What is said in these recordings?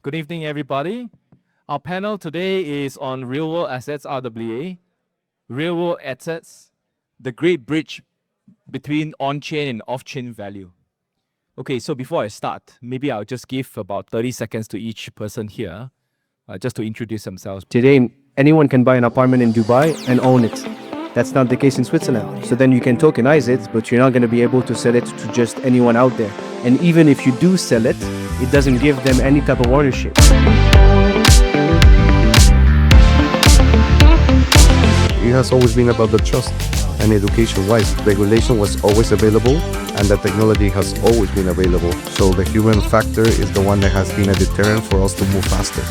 Good evening, everybody. Our panel today is on real-world assets, RWA, real-world assets, the great bridge between on-chain and off-chain value. Okay, so before I start, maybe I'll just give about 30 seconds to each person here, just to introduce themselves. Today, anyone can buy an apartment in Dubai and own it. That's not the case in Switzerland. So then you can tokenize it, but you're not going to be able to sell it to just anyone out there. And even if you do sell it, it doesn't give them any type of ownership. It has always been about the trust, and education-wise, regulation was always available, and the technology has always been available. So the human factor is the one that has been a deterrent for us to move faster.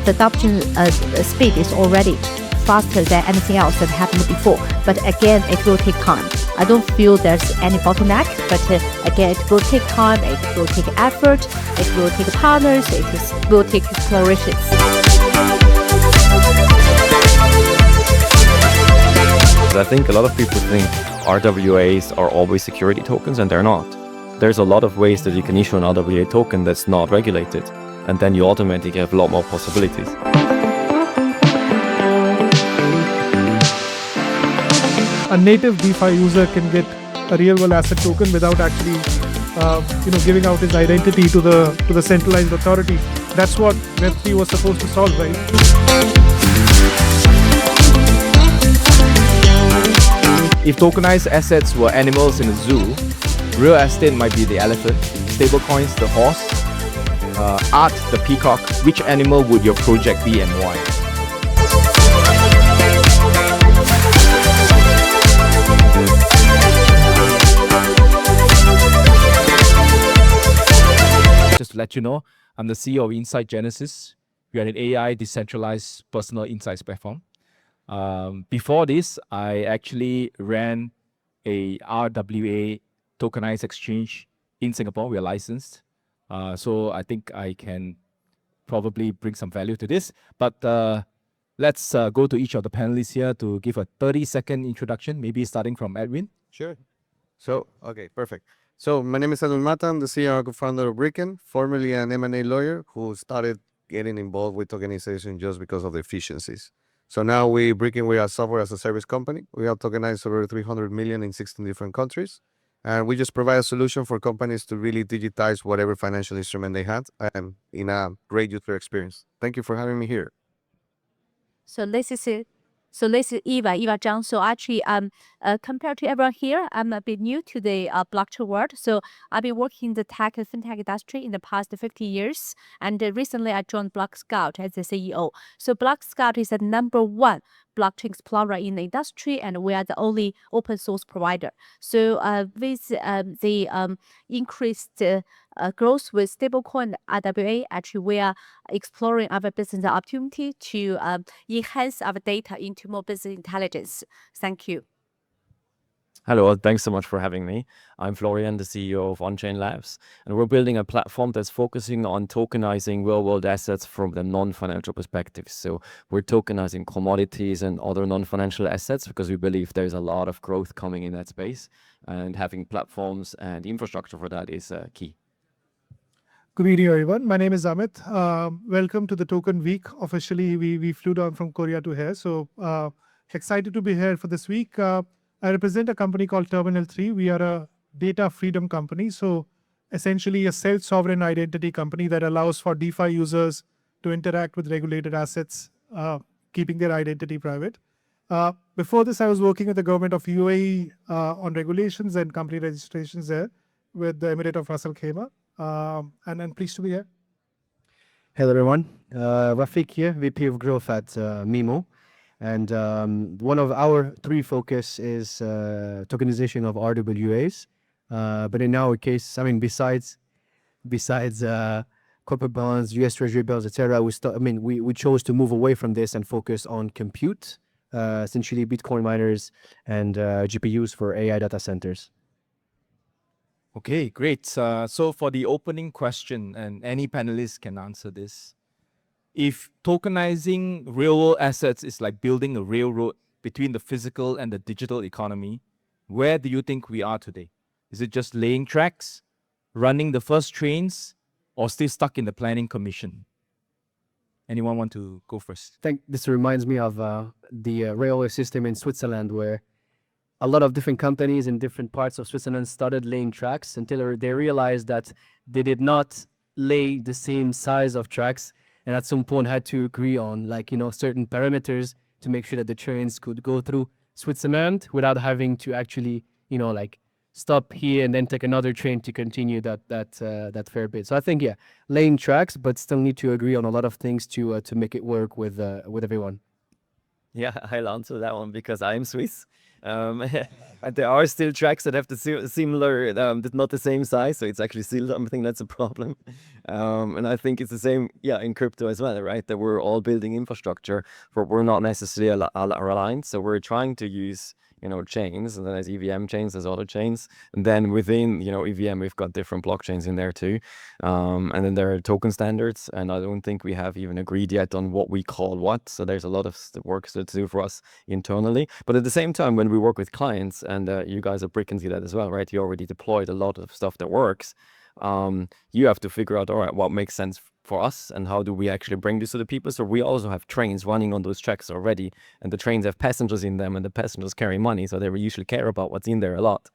The adoption speed is already faster than anything else that happened before. But again, it will take time. I don't feel there's any bottleneck, but again, it will take time, it will take effort, it will take partners, it will take explorations. I think a lot of people think RWAs are always security tokens, and they're not. There's a lot of ways that you can issue an RWA token that's not regulated, and then you automatically have a lot more possibilities. A native DeFi user can get a real-world asset token without actually, giving out his identity to the centralized authority. That's what Web3 was supposed to solve, right? If tokenized assets were animals in a zoo, real estate might be the elephant, stablecoins the horse, art the peacock. Which animal would your project be and why? Just to let you know, I'm the CEO of Insight Genesis. We are an AI decentralized personal insights platform. Before this, I actually ran a RWA tokenized exchange in Singapore. We are licensed. So I think I can probably bring some value to this. But let's go to each of the panelists here to give a 30-second introduction, maybe starting from Edwin. Sure. Okay, perfect. So my name is Edwin Mata. I'm the CEO and co-founder of Brickken, formerly an M&A lawyer who started getting involved with tokenization just because of the efficiencies. So now Brickken, we are a software as a service company. We have tokenized over 300 million in 16 different countries. And we just provide a solution for companies to really digitize whatever financial instrument they had and in a great user experience. Thank you for having me here. So this is Eva Zhang. So actually, compared to everyone here, I'm a bit new to the blockchain world. So I've been working in the tech and fintech industry in the past 50 years. And recently I joined Blockscout as the CEO. So Blockscout is the #1 blockchain explorer in the industry, and we are the only open source provider. So with the increased growth with stablecoin RWA, actually we are exploring our business opportunity to enhance our data into more business intelligence. Thank you. Hello, thanks so much for having me. I'm Florian, the CEO of OnchainLabs, and we're building a platform that's focusing on tokenizing real-world assets from the non-financial perspective. So we're tokenizing commodities and other non-financial assets because we believe there's a lot of growth coming in that space, and having platforms and infrastructure for that is key. Good evening, everyone. My name is Amit. Welcome to the Token Week. Officially, we flew down from Korea to here. So excited to be here for this week. I represent a company called Terminal 3. We are a data freedom company. So essentially a self-sovereign identity company that allows for DeFi users to interact with regulated assets, keeping their identity private. Before this, I was working with the government of UAE on regulations and company registrations there with the Emirate of Ras Al Khaimah. And I'm pleased to be here. Hello, everyone. Rafik here, VP of Growth at Mimo. And one of our 3 focus is tokenization of RWAs. But in our case, I mean, besides corporate bonds, US Treasury bills, etc., we chose to move away from this and focus on compute, essentially Bitcoin miners and GPUs for AI data centers. Okay, great. So for the opening question, and any panelist can answer this. If tokenizing real-world assets is like building a railroad between the physical and the digital economy, where do you think we are today? Is it just laying tracks, running the first trains, or still stuck in the planning commission? Anyone want to go first? I think this reminds me of the railway system in Switzerland, where a lot of different companies in different parts of Switzerland started laying tracks until they realized that they did not lay the same size of tracks, and at some point had to agree on, like, certain parameters to make sure that the trains could go through Switzerland without having to actually, like, stop here and then take another train to continue that fair bit. So I think, yeah, laying tracks, but still need to agree on a lot of things to make it work with everyone. Yeah, I'll answer that one because I'm Swiss. And there are still tracks that have the similar, not the same size, so it's actually still something that's a problem. And I think it's the same, in crypto as well, right? That we're all building infrastructure, but we're not necessarily aligned. So we're trying to use, chains, and then there's EVM chains, there's other chains, and then within, EVM, we've got different blockchains in there too. And then there are token standards, and I don't think we have even agreed yet on what we call what. So there's a lot of work to do for us internally. But at the same time, when we work with clients, and you guys at Brickken see that as well, right? You already deployed a lot of stuff that works. You have to figure out, all right, what makes sense for us and how do we actually bring this to the people. So we also have trains running on those tracks already, and the trains have passengers in them, and the passengers carry money, so they usually care about what's in there a lot.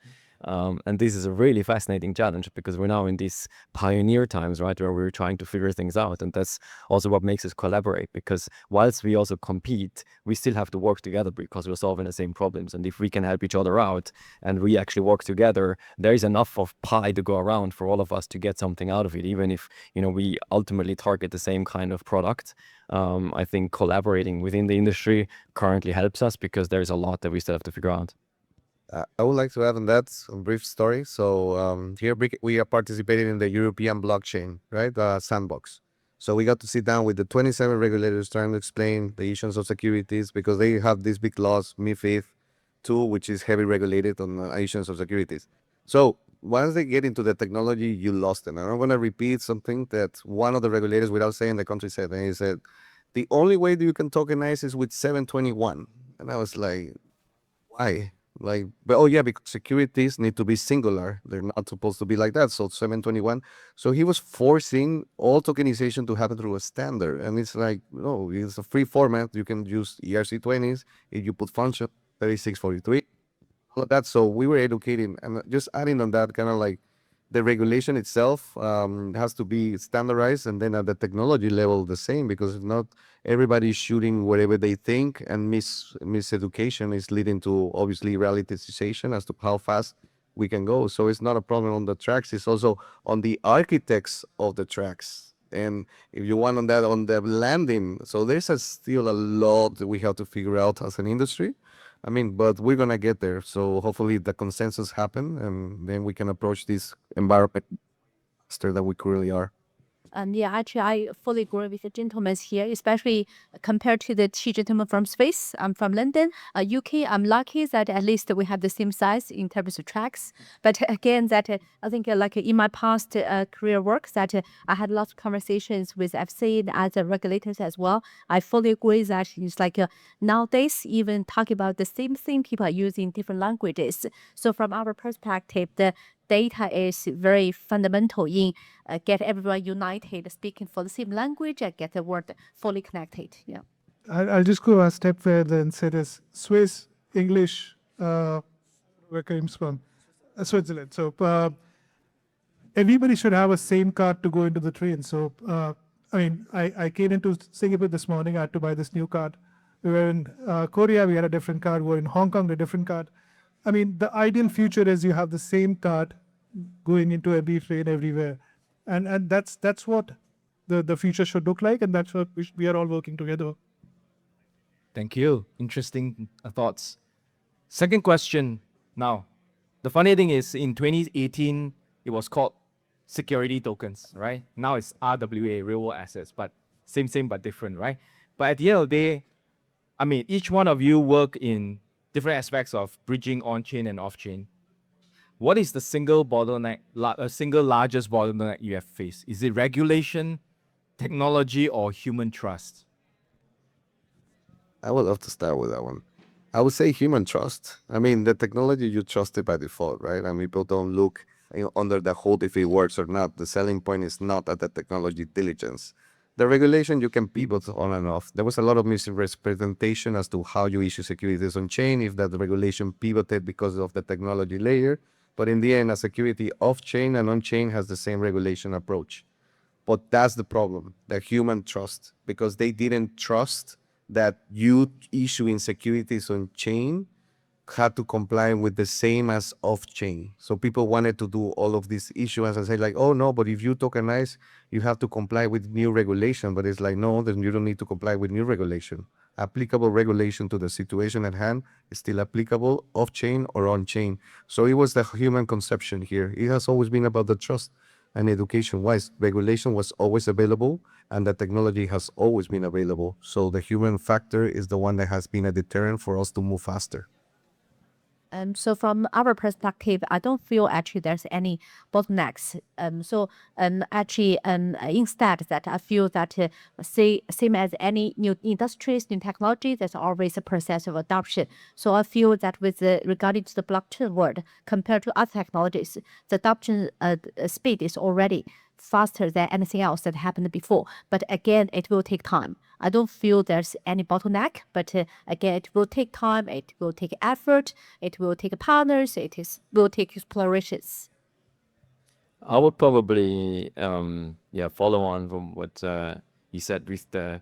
And this is a really fascinating challenge because we're now in these pioneer times, right, where we're trying to figure things out. And that's also what makes us collaborate, because whilst we also compete, we still have to work together because we're solving the same problems. And if we can help each other out and we actually work together, there is enough of pie to go around for all of us to get something out of it, even if, we ultimately target the same kind of product. I think collaborating within the industry currently helps us because there's a lot that we still have to figure out. I would like to add on that a brief story. So here we are participating in the European blockchain, right? Sandbox. So we got to sit down with the 27 regulators trying to explain the issues of securities, because they have these big laws, MiFID II, which is heavy regulated on issues of securities. So once they get into the technology, you lost them. And I'm going to repeat something that one of the regulators, without saying the country, said. And he said, the only way that you can tokenize is with 721. And I was like, why? Because securities need to be singular. They're not supposed to be like that. So 721. So he was forcing all tokenization to happen through a standard. And it's like, no, it's a free format. You can use ERC20s if you put function 3643, all of that. So we were educating, and just adding on that, kind of like the regulation itself has to be standardized, and then at the technology level the same, because if not, everybody's shooting whatever they think, and miseducation is leading to obviously realization as to how fast we can go. So it's not a problem on the tracks, it's also on the architects of the tracks. And if you want on the landing, so there's still a lot that we have to figure out as an industry. But we're gonna get there. So hopefully the consensus happen, and then we can approach this environment faster than we currently are. Actually, I fully agree with the gentlemen here, especially compared to the two gentlemen from Swiss. I'm from London, UK. I'm lucky that at least we have the same size in terms of tracks. But again, that I think like in my past career work, that I had lots of conversations with FC and other regulators as well. I fully agree that it's like nowadays, even talking about the same thing, people are using different languages. So from our perspective, the data is very fundamental in get everyone united, speaking for the same language, and get the world fully connected. Yeah. I'll just go a step further and say this: Swiss, English, where comes from? Switzerland. So everybody should have a same card to go into the train. So I came into Singapore this morning. I had to buy this new card. We were in Korea. We had a different card. We were in Hong Kong, a different card. The ideal future is you have the same card going into every train everywhere, and that's what the future should look like, and that's what we are all working together. Thank you. Interesting thoughts. Second question now. The funny thing is, in 2018, it was called security tokens, right? Now it's RWA, real world assets, but same but different, right? But at the end of the day, each one of you work in different aspects of bridging on-chain and off-chain. What is the single bottleneck, single largest bottleneck you have faced? Is it regulation, technology, or human trust? I would love to start with that one. I would say human trust. I mean, the technology you trust it by default, right? And people don't look under the hood if it works or not. The selling point is not at the technology diligence. The regulation you can pivot on and off. There was a lot of misrepresentation as to how you issue securities on chain, if that regulation pivoted because of the technology layer. But in the end, a security off chain and on chain has the same regulation approach. But that's the problem, the human trust, because they didn't trust that you issuing securities on chain had to comply with the same as off chain. So people wanted to do all of these issuance and say like, oh no, but if you tokenize, you have to comply with new regulation. But it's like, no, then you don't need to comply with new regulation. Applicable regulation to the situation at hand is still applicable off chain or on chain. So it was the human conception here. It has always been about the trust. And education-wise, regulation was always available and the technology has always been available. So the human factor is the one that has been a deterrent for us to move faster. So from our perspective, I don't feel actually there's any bottlenecks. Instead that I feel that same as any new industries, new technology, there's always a process of adoption. So I feel that with regarding to the blockchain world, compared to other technologies, the adoption speed is already faster than anything else that happened before. But again, it will take time. I don't feel there's any bottleneck, but again, it will take time, it will take effort, it will take partners, will take explorations. I would probably follow on from what he said, with the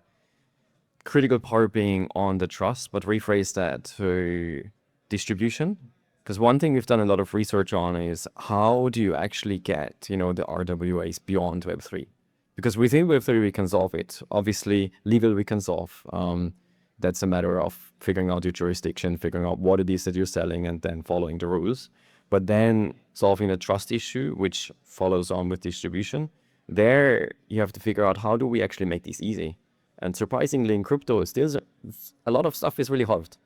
critical part being on the trust, but rephrase that to distribution. Because one thing we've done a lot of research on is how do you actually get, the RWAs beyond Web3? Because within Web3 we can solve it. Obviously, legal we can solve. That's a matter of figuring out your jurisdiction, figuring out what it is that you're selling, and then following the rules. But then solving the trust issue, which follows on with distribution, there you have to figure out how do we actually make this easy. And surprisingly, in crypto, still a lot of stuff is really hard.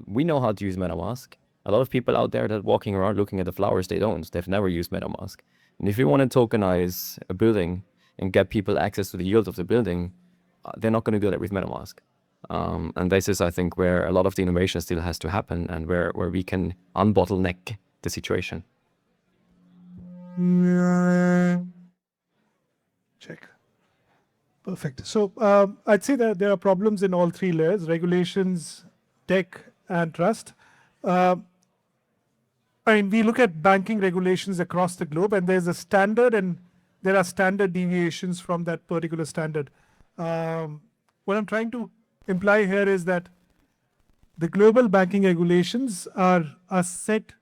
We know how to use MetaMask. A lot of people out there that walking around looking at the flowers they don't, they've never used MetaMask. And if you want to tokenize a building and get people access to the yield of the building, they're not going to do that with MetaMask. And this is, I think, where a lot of the innovation still has to happen and where we can unbottleneck the situation. Check. Perfect. So I'd say that there are problems in all three layers: regulations, tech, and trust. We look at banking regulations across the globe, and there's a standard, and there are standard deviations from that particular standard. What I'm trying to imply here is that the global banking regulations are set,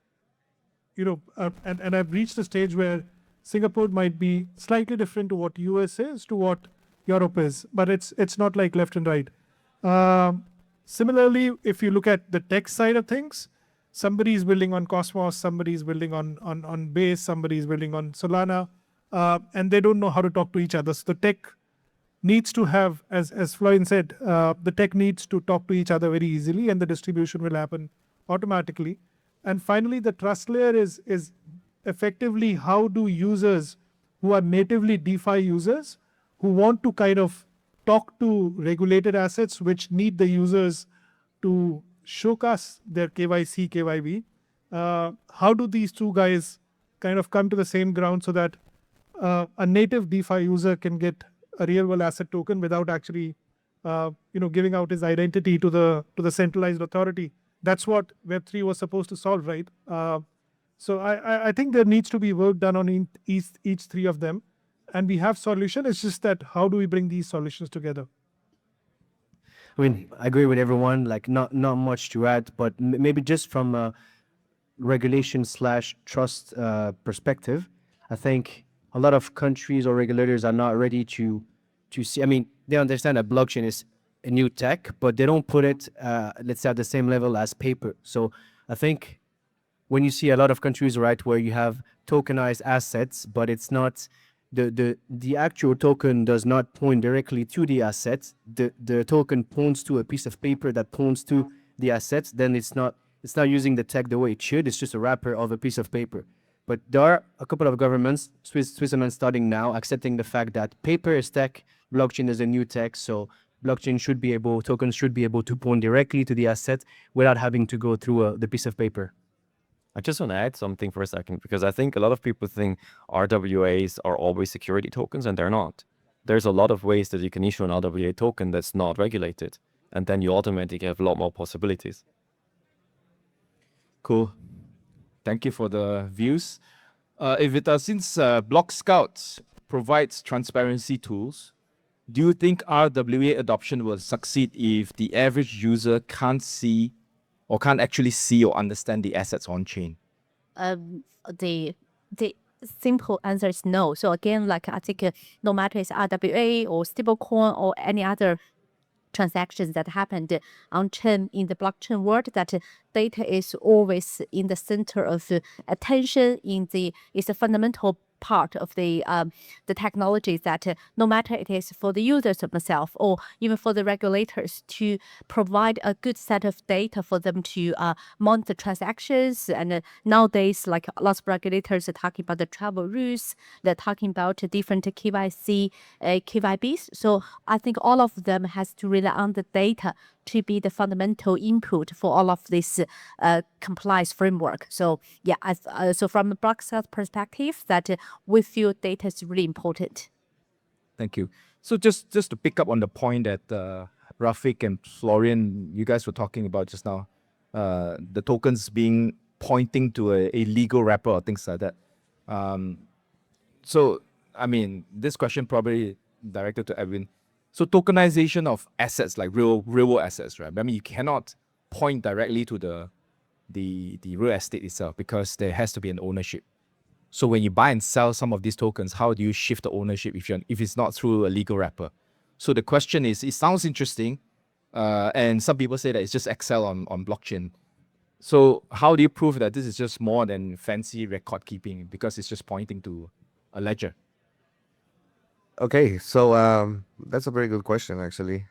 and I've reached a stage where Singapore might be slightly different to what US is, to what Europe is, but it's not like left and right. Similarly, if you look at the tech side of things, somebody is building on Cosmos, somebody is building on Base, somebody is building on Solana, and they don't know how to talk to each other. So the tech needs to have, as Florian said, the tech needs to talk to each other very easily, and the distribution will happen automatically. And finally, the trust layer is effectively how do users who are natively DeFi users, who want to kind of talk to regulated assets, which need the users to showcase their KYC, KYB. How do these two guys kind of come to the same ground so that a native DeFi user can get a real world asset token without actually, giving out his identity to the centralized authority? That's what Web3 was supposed to solve, right? So I think there needs to be work done on each three of them, and we have solution. It's just that how do we bring these solutions together? I mean, I agree with everyone, like not much to add, but maybe just from a regulation/trust perspective, I think a lot of countries or regulators are not ready to see. I mean, they understand that blockchain is a new tech, but they don't put it, let's say, at the same level as paper. So I think when you see a lot of countries, right, where you have tokenized assets, but it's not the actual token does not point directly to the asset. The token points to a piece of paper that points to the assets. Then it's not using the tech the way it should. It's just a wrapper of a piece of paper. But there are a couple of governments, Switzerland starting now, accepting the fact that paper is tech, blockchain is a new tech. So tokens should be able to point directly to the asset without having to go through the piece of paper. I just want to add something for a second, because I think a lot of people think RWAs are always security tokens, and they're not. There's a lot of ways that you can issue an RWA token that's not regulated, and then you automatically have a lot more possibilities. Cool. Thank you for the views. Since Blockscout provides transparency tools, do you think RWA adoption will succeed if the average user can't see or can't actually see or understand the assets on chain? The simple answer is no. So again, like I think no matter it's RWA or stablecoin or any other transactions that happened on chain in the blockchain world, that data is always in the center of attention. It's a fundamental part of the technologies that no matter it is for the users themselves or even for the regulators to provide a good set of data for them to monitor transactions. And nowadays, like lots of regulators are talking about the travel rules, they're talking about different KYC, KYBs. So I think all of them has to rely on the data to be the fundamental input for all of this compliance framework. So yeah, so from a Blockscout perspective, that we feel data is really important. Thank you. So just to pick up on the point that Rafik and Florian, you guys were talking about just now, the tokens being pointing to a legal wrapper or things like that. So, I mean, this question probably directed to Edwin. So tokenization of assets, like real world assets, right? I mean, you cannot point directly to the real estate itself because there has to be an ownership. So when you buy and sell some of these tokens, how do you shift the ownership if it's not through a legal wrapper? So the question is, it sounds interesting, and some people say that it's just Excel on blockchain. So how do you prove that this is just more than fancy record keeping because it's just pointing to a ledger? Okay, so that's a very good question, actually.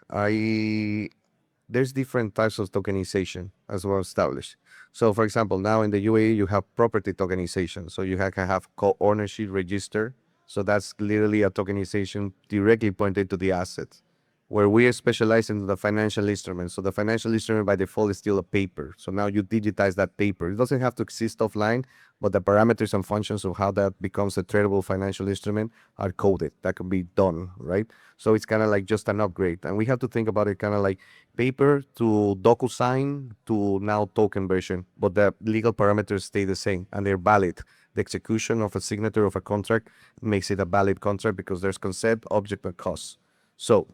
There's different types of tokenization as well established. So, for example, now in the UAE, you have property tokenization. So you can have co-ownership register. So that's literally a tokenization directly pointed to the assets. Where we specialize in the financial instrument. So the financial instrument by default is still a paper. So now you digitize that paper. It doesn't have to exist offline, but the parameters and functions of how that becomes a tradable financial instrument are coded. That can be done, right? So it's kind of like just an upgrade. And we have to think about it kind of like paper to DocuSign to now token version, but the legal parameters stay the same and they're valid. The execution of a signature of a contract makes it a valid contract because there's consent, object, and cost. So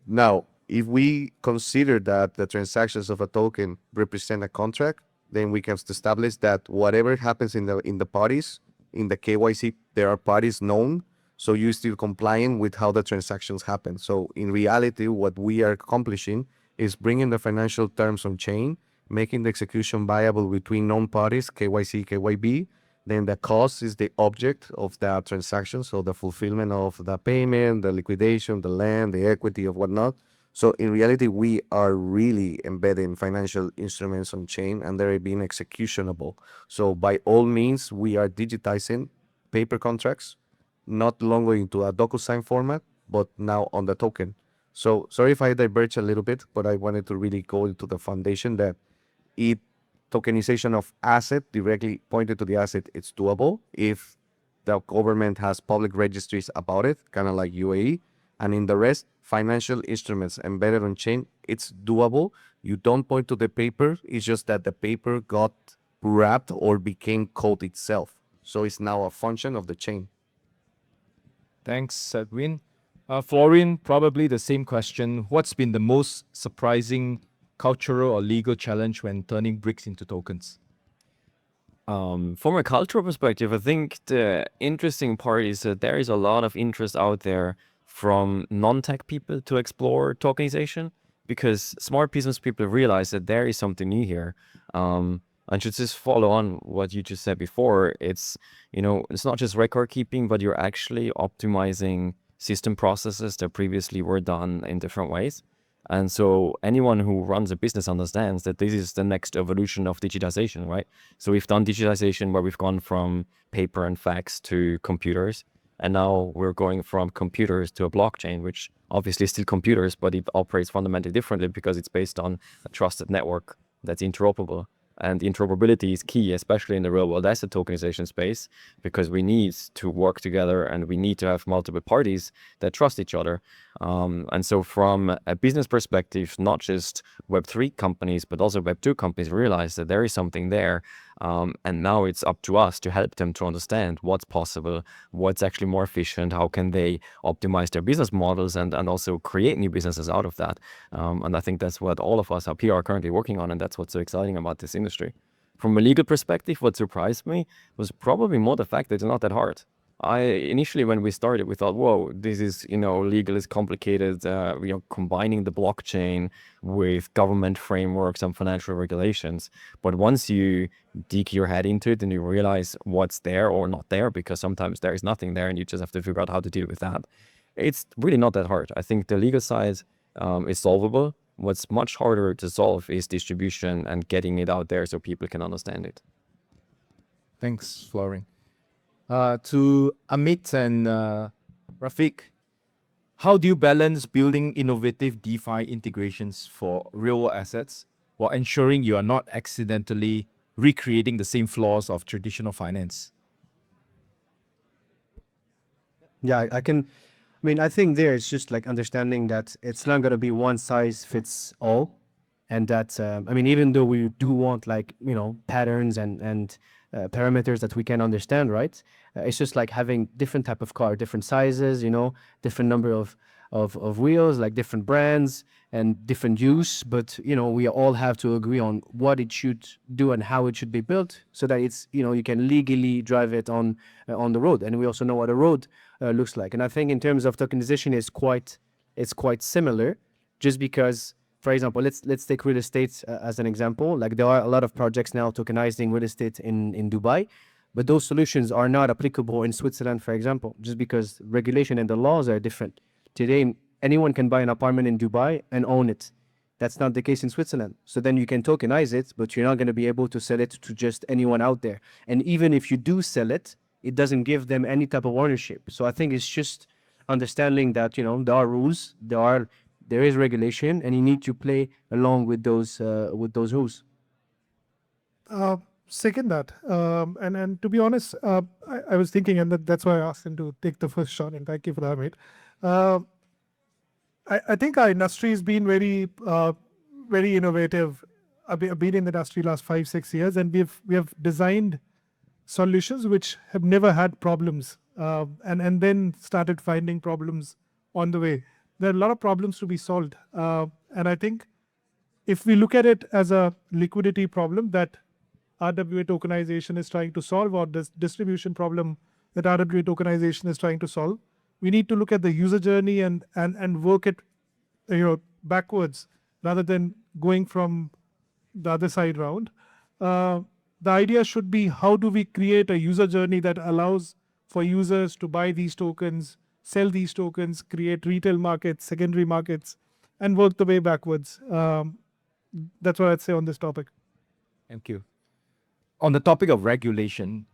now, if we consider that the transactions of a token represent a contract, then we can establish that whatever happens in the parties, in the KYC, there are parties known, so you're still complying with how the transactions happen. So in reality, what we are accomplishing is bringing the financial terms on chain, making the execution viable between known parties, KYC, KYB. Then the cost is the object of that transaction, so the fulfillment of the payment, the liquidation, the land, the equity of whatnot. So in reality, we are really embedding financial instruments on chain and they're being executionable. So by all means, we are digitizing paper contracts, not longer into a DocuSign format, but now on the token. So sorry if I diverge a little bit, but I wanted to really go into the foundation that tokenization of asset directly pointed to the asset, it's doable if the government has public registries about it, kind of like UAE. And in the rest, financial instruments embedded on chain, it's doable. You don't point to the paper. It's just that the paper got wrapped or became code itself. So it's now a function of the chain. Thanks, Edwin. Florian, probably the same question. What's been the most surprising cultural or legal challenge when turning bricks into tokens? From a cultural perspective, I think the interesting part is that there is a lot of interest out there from non-tech people to explore tokenization, because smart business people realize that there is something new here. And to just follow on what you just said before, it's not just record keeping, but you're actually optimizing system processes that previously were done in different ways. And so anyone who runs a business understands that this is the next evolution of digitization, right? So we've done digitization where we've gone from paper and fax to computers, and now we're going from computers to a blockchain, which obviously still computers, but it operates fundamentally differently because it's based on a trusted network that's interoperable. And interoperability is key, especially in the real world asset tokenization space, because we need to work together and we need to have multiple parties that trust each other. And so from a business perspective, not just Web3 companies, but also Web2 companies realize that there is something there. And now it's up to us to help them to understand what's possible, what's actually more efficient, how can they optimize their business models and also create new businesses out of that. And I think that's what all of us up here are currently working on, and that's what's so exciting about this industry. From a legal perspective, what surprised me was probably more the fact that it's not that hard. Initially, when we started, we thought, whoa, this is, legal is complicated, combining the blockchain with government frameworks and financial regulations. But once you dig your head into it and you realize what's there or not there, because sometimes there is nothing there and you just have to figure out how to deal with that, it's really not that hard. I think the legal side is solvable. What's much harder to solve is distribution and getting it out there so people can understand it. Thanks, Florian. To Amit and Rafik, how do you balance building innovative DeFi integrations for real-world assets while ensuring you are not accidentally recreating the same flaws of traditional finance? Yeah, I think there it's just like understanding that it's not going to be one size fits all. And that, even though we do want patterns and parameters that we can understand, right? It's just like having different type of car, different sizes, different number of wheels, like different brands and different use. But, we all have to agree on what it should do and how it should be built so that it's, you can legally drive it on the road. And we also know what a road looks like. And I think in terms of tokenization, it's quite similar, just because, for example, let's take real estate as an example. Like there are a lot of projects now tokenizing real estate in Dubai, but those solutions are not applicable in Switzerland, for example, just because regulation and the laws are different. Today, anyone can buy an apartment in Dubai and own it. That's not the case in Switzerland. So then you can tokenize it, but you're not going to be able to sell it to just anyone out there. And even if you do sell it, it doesn't give them any type of ownership. So I think it's just understanding that, there are rules, there is regulation, and you need to play along with those rules. Second that. And to be honest, I was thinking, and that's why I asked him to take the first shot, and thank you for that, mate. I think our industry has been very innovative. I've been in the industry last 5-6 years, and we have designed solutions which have never had problems, and then started finding problems on the way. There are a lot of problems to be solved. And I think if we look at it as a liquidity problem that RWA tokenization is trying to solve, or this distribution problem that RWA tokenization is trying to solve, we need to look at the user journey and work it backwards rather than going from the other side round. The idea should be, how do we create a user journey that allows for users to buy these tokens, sell these tokens, create retail markets, secondary markets, and work the way backwards. That's what I'd say on this topic. Thank you. On the topic of regulation,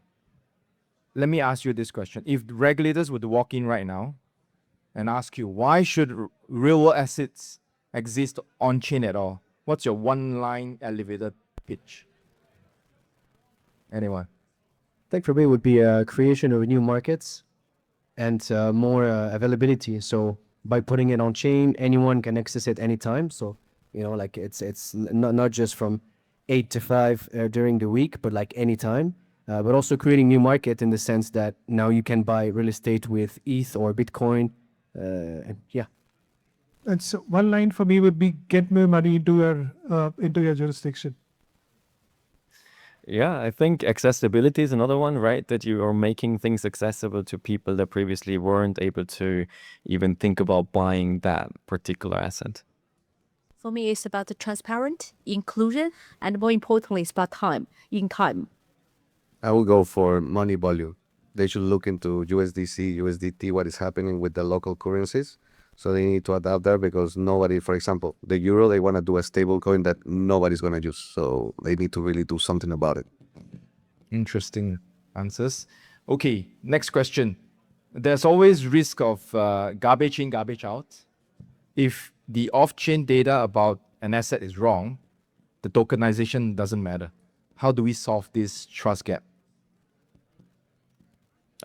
let me ask you this question. If the regulators were to walk in right now and ask you, why should real-world assets exist on-chain at all? What's your one-line elevator pitch? Anyone? I think for me it would be a creation of new markets and more availability. So by putting it on chain, anyone can access it anytime. So, it's not just from 8 to 5 during the week, but like anytime. But also creating new market in the sense that now you can buy real estate with ETH or Bitcoin. And yeah. And so one line for me would be, get more money into your jurisdiction. Yeah, I think accessibility is another one, right? That you are making things accessible to people that previously weren't able to even think about buying that particular asset. For me, it's about the transparent inclusion, and more importantly, it's about time. I will go for money volume. They should look into USDC, USDT, what is happening with the local currencies. So they need to adapt there, because nobody, for example, the euro, they want to do a stable coin that nobody's going to use. So they need to really do something about it. Interesting answers. Okay, next question. There's always risk of garbage in, garbage out. if the off-chain data about an asset is wrong, the tokenization doesn't matter. How do we solve this trust gap?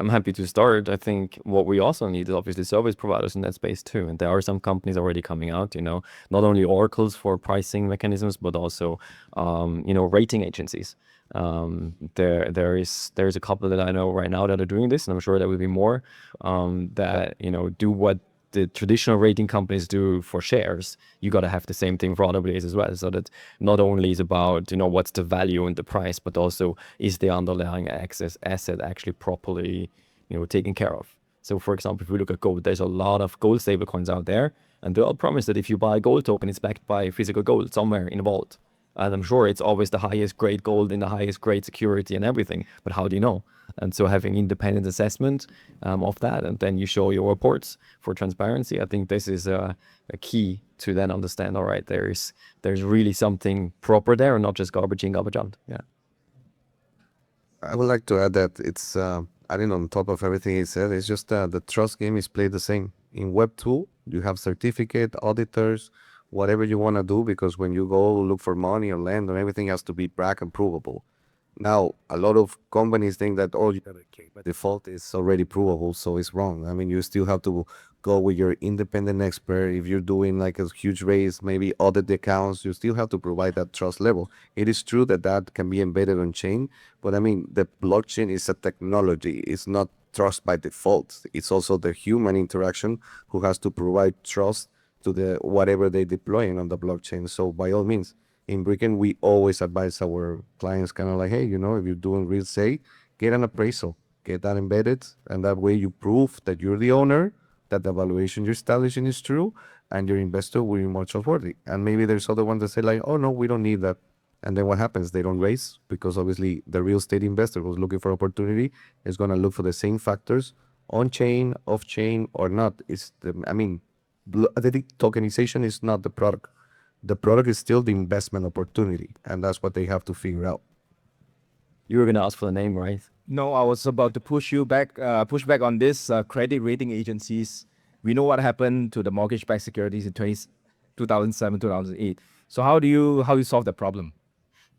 I'm happy to start. I think what we also need is obviously service providers in that space too. And there are some companies already coming out, not only oracles for pricing mechanisms, but also, rating agencies. There's a couple that I know right now that are doing this, and I'm sure there will be more that, do what the traditional rating companies do for shares. You got to have the same thing for RWAs as well, so that not only is about what's the value and the price, but also is the underlying asset actually properly taken care of. So for example, if we look at gold, there's a lot of gold stablecoins out there, and they all promise that if you buy a gold token, it's backed by physical gold somewhere in a vault. And I'm sure it's always the highest grade gold in the highest grade security and everything, but how do you know? And so having independent assessment of that, and then you show your reports for transparency, I think this is a key to then understand, all right, there's really something proper there and not just garbage in, garbage out. Yeah. I would like to add that it's adding on top of everything he said, it's just the trust game is played the same. In Web2, you have certificate, auditors, whatever you want to do, because when you go look for money or land, or everything has to be back and provable. Now, a lot of companies think that, you got by default is already provable, so it's wrong. I mean, you still have to go with your independent expert. If you're doing like a huge raise, maybe audit the accounts, you still have to provide that trust level. It is true that that can be embedded on chain, but I mean, the blockchain is a technology. It's not trust by default. It's also the human interaction who has to provide trust to the whatever they deploying on the blockchain. So by all means, in Brickken, we always advise our clients kind of like, hey, if you're doing real estate, get an appraisal, get that embedded, and that way you prove that you're the owner, that the valuation you're establishing is true, and your investor will be more trustworthy. And maybe there's other ones that say like, oh no, we don't need that. And then what happens? They don't raise, because obviously the real estate investor who's looking for opportunity is going to look for the same factors on chain, off chain, or not. I think tokenization is not the product. The product is still the investment opportunity, and that's what they have to figure out. You were going to ask for the name, right? No, I was about to push back on this credit rating agencies. We know what happened to the mortgage-backed securities in 2007, 2008. So how do you solve the problem?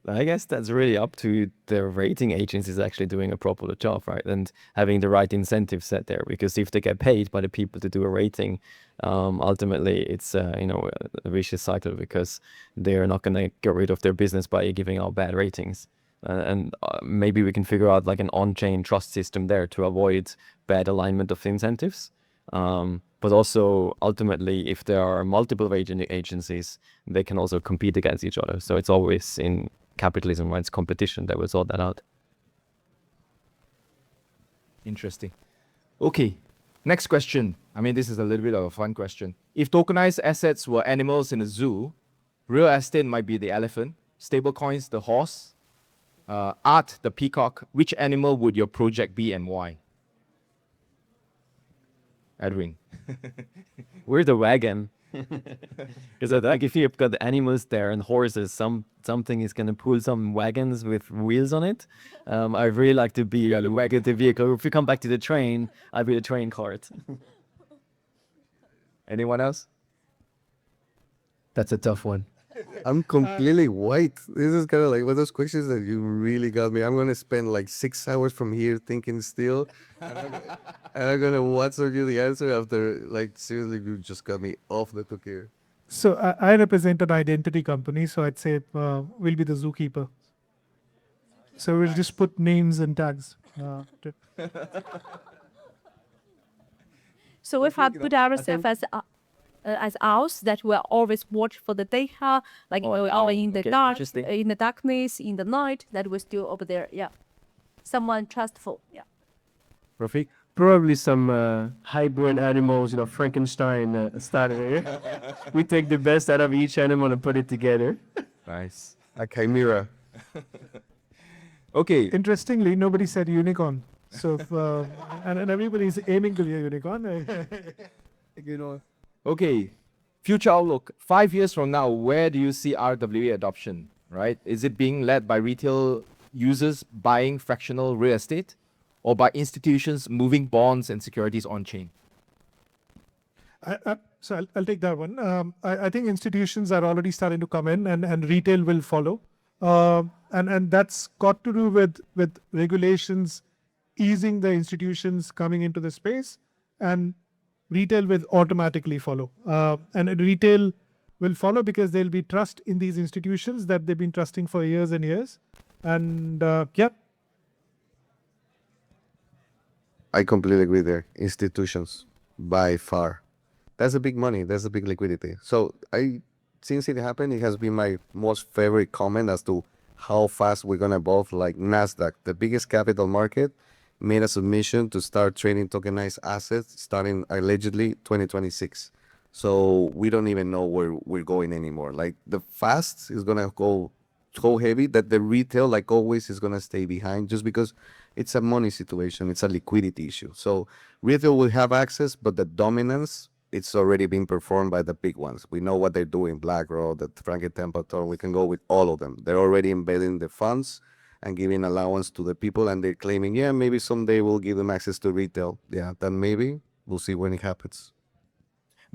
I guess that's really up to the rating agencies actually doing a proper job, right? And having the right incentive set there, because if they get paid by the people to do a rating, ultimately it's a vicious cycle, because they're not going to get rid of their business by giving out bad ratings. And maybe we can figure out like an on-chain trust system there to avoid bad alignment of incentives. But also ultimately, if there are multiple rating agencies, they can also compete against each other. So it's always in capitalism, right? It's competition that will sort that out. Interesting. Okay, next question. I mean, this is a little bit of a fun question. If tokenized assets were animals in a zoo, real estate might be the elephant, stablecoins the horse, art the peacock. Which animal would your project be and why? Edwin. We're the wagon. Because like if you've got animals there and horses, something is gonna pull some wagons with wheels on it. I really like to be the wagon, the vehicle. If you come back to the train, I'll be the train cart. Anyone else? That's a tough one. I'm completely white. This is kind of like one of those questions that you really got me. I'm going to spend like 6 hours from here thinking still. And I'm going to answer you the answer after, like, seriously, you just got me off the hook here. So I represent an identity company, so I'd say we'll be the zookeeper. So we'll just put names and tags. So we have put ourselves as owls that will always watch for the data, like in the dark, in the darkness, in the night, that we're still over there. Yeah, someone trustful. Yeah. Rafik? Probably some hybrid animals, Frankenstein style here. We take the best out of each animal and put it together. Nice. A chimera. Okay. Interestingly, nobody said unicorn. So and everybody's aiming to be a unicorn. Okay, future outlook. 5 years from now, where do you see RWA adoption, right? Is it being led by retail users buying fractional real estate, or by institutions moving bonds and securities on-chain? So I'll take that one. I think institutions are already starting to come in, and retail will follow. And that's got to do with regulations easing the institutions coming into the space, and retail will automatically follow. And retail will follow because there'll be trust in these institutions that they've been trusting for years and years. And yeah, I completely agree there. Institutions, by far. That's a big money. That's a big liquidity. So since it happened, it has been my most favorite comment as to how fast we're gonna evolve. Like Nasdaq, the biggest capital market, made a submission to start trading tokenized assets starting allegedly 2026. So we don't even know where we're going anymore. Like the fast is gonna go so heavy that the retail, like always, is gonna stay behind just because it's a money situation, it's a liquidity issue. So retail will have access, but the dominance, it's already been performed by the big ones. We know what they're doing, BlackRock, the Franklin Templeton, we can go with all of them. They're already embedding the funds and giving allowance to the people, and they're claiming, yeah, maybe someday we'll give them access to retail. Yeah, then maybe we'll see when it happens.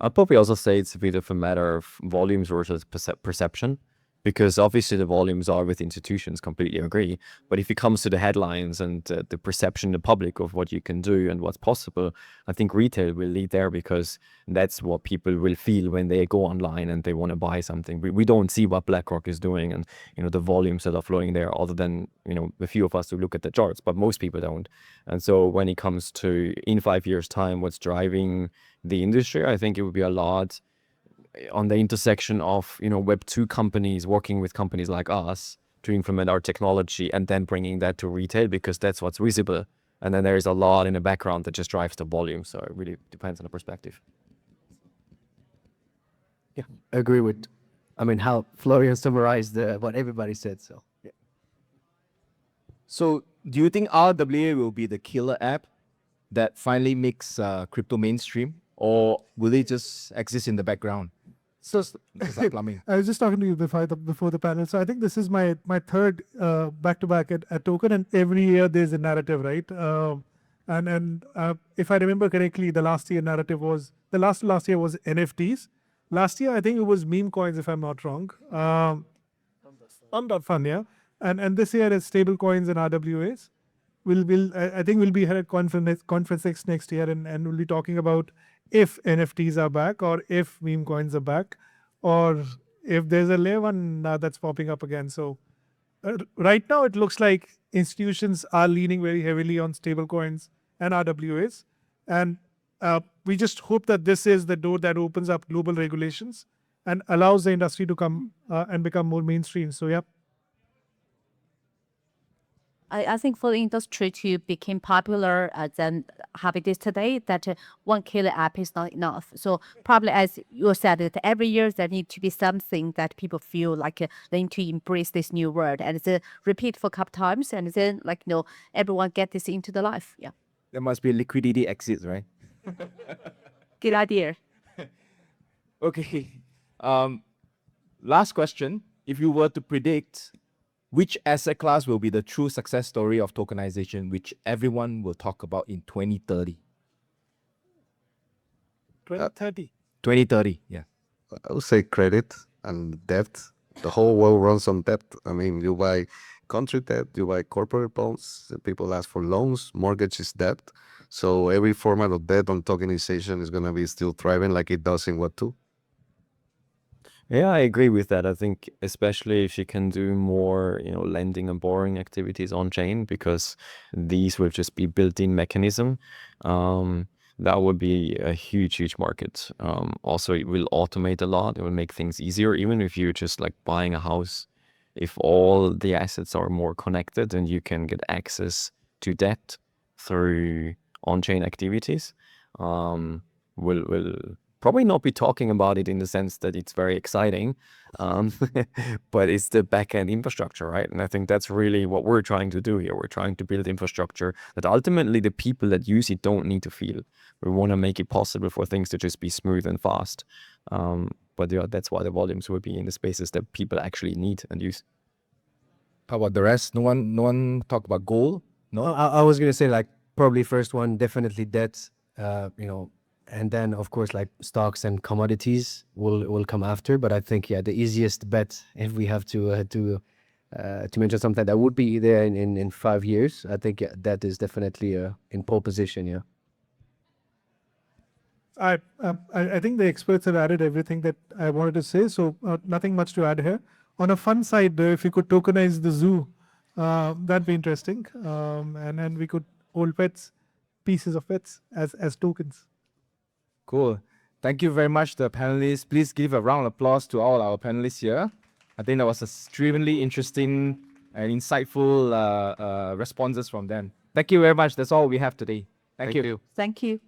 I'd probably also say it's a bit of a matter of volumes versus perception, because obviously the volumes are with institutions, completely agree. But if it comes to the headlines and the perception in the public of what you can do and what's possible, I think retail will lead there, because that's what people will feel when they go online and they want to buy something. We don't see what BlackRock is doing and, the volumes that are flowing there, other than, a few of us who look at the charts, but most people don't. And so when it comes to, in 5 years' time, what's driving the industry, I think it would be a lot on the intersection of Web2 companies working with companies like us to implement our technology and then bringing that to retail, because that's what's visible. And then there is a lot in the background that just drives the volume. So it really depends on the perspective. Yeah, agree with, how Florian summarized what everybody said. So yeah. So, do you think RWA will be the killer app that finally makes crypto mainstream, or will it just exist in the background? so Just like plumbing. I was just talking to you before the panel. So I think this is my third back-to-back at Token, and every year there's a narrative, right? And if I remember correctly, the last year narrative was last year was NFTs. Last year I think it was meme coins, if I'm not wrong. Fun, yeah. And this year is stable coins and RWAs. I think we'll be here at CoinFerenceX next year, and we'll be talking about if NFTs are back, or if meme coins are back, or if there's a layer one that's popping up again. So right now it looks like institutions are leaning very heavily on stable coins and RWAs, and we just hope that this is the door that opens up global regulations and allows the industry to come and become more mainstream. So yeah. I think for the industry to become popular than how it is today, that one killer app is not enough. So probably, as you said, that every year there need to be something that people feel like they need to embrace this new world, and it's repeat for a couple times, and then everyone get this into the life. Yeah, There must be a liquidity exit, right? good idea. Okay. Last question. If you were to predict which asset class will be the true success story of tokenization, which everyone will talk about in 2030? 2030. 2030, yeah. I would say credit and debt. The whole world runs on debt. You buy country debt, you buy corporate bonds, people ask for loans, mortgage is debt. So every format of debt on tokenization is going to be still thriving like it does in Web2. Yeah, I agree with that. I think especially if you can do more, lending and borrowing activities on chain, because these will just be built-in mechanism. That would be a huge, huge market. Also, it will automate a lot. It will make things easier, even if you're just like buying a house. If all the assets are more connected and you can get access to debt through on-chain activities, we'll probably not be talking about it in the sense that it's very exciting, but it's the back-end infrastructure, right? And I think that's really what we're trying to do here. We're trying to build infrastructure that ultimately the people that use it don't need to feel. We want to make it possible for things to just be smooth and fast. But yeah, that's why the volumes will be in the spaces that people actually need and use. How about the rest? No one talk about gold? No? I was gonna say, like, probably first one, definitely debt. and then of course like stocks and commodities will come after. But I think the easiest bet, if we have to mention something that would be there in 5 years, I think that is definitely in pole position. Yeah. I think the experts have added everything that I wanted to say, so nothing much to add here. On a fun side, if you could tokenize the zoo, that'd be interesting. And then we could hold pets, pieces of pets as tokens. Cool. Thank you very much, the panelists. Please give a round of applause to all our panelists here. I think that was extremely interesting and insightful responses from them. Thank you very much. That's all we have today. Thank you. Thank you.